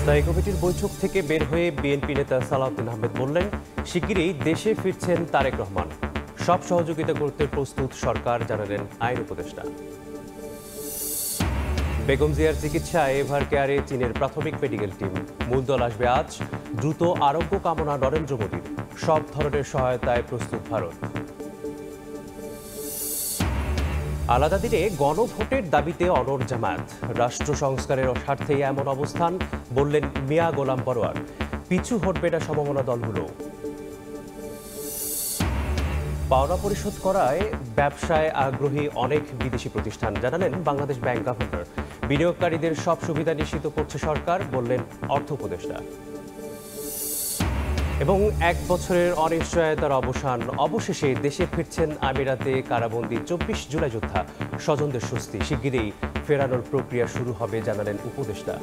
স্থায়ী কমিটির বৈঠক থেকে বের হয়ে বিএনপি নেতা সালাউদ্দিন আহমেদ বললেন, শিগগিরই দেশে ফিরছেন তারেক রহমান। সব সহযোগিতা করতে প্রস্তুত সরকার, জানালেন আইন উপদেষ্টা। বেগম জিয়ার চিকিৎসায় এভার কেয়ারে চীনের প্রাথমিক মেডিকেল টিম। মূলদল আসবে আজ। দ্রুত আরোগ্য কামনা নরেন্দ্র মোদীর। সব ধরনের সহায়তায় প্রস্তুত ভারত। আলাদা দিনে গণভোটের দাবিতে অনড় জামায়াত। রাষ্ট্র সংস্কারের স্বার্থেই এমন অবস্থান, বললেন মিয়া গোলাম পরোয়ার। পিছু হটবে না সমমনা দলগুলো। পাওনা পরিশোধ করায় ব্যবসায় আগ্রহী অনেক বিদেশি প্রতিষ্ঠান, জানালেন বাংলাদেশ ব্যাংক গভর্নর। বিনিয়োগকারীদের সব সুবিধা নিশ্চিত করছে সরকার, বললেন অর্থ উপদেষ্টা। এবং 1 বছরের অনিশ্চয়তার অবসান, অবশেষে দেশে ফিরছেন আমিরাতে কারাবন্দী 24 জুলাই যোদ্ধা। স্বজনদের স্বস্তি, শিগগিরই ফেরানোর প্রক্রিয়া শুরু হবে, জানালেন উপদেষ্টা।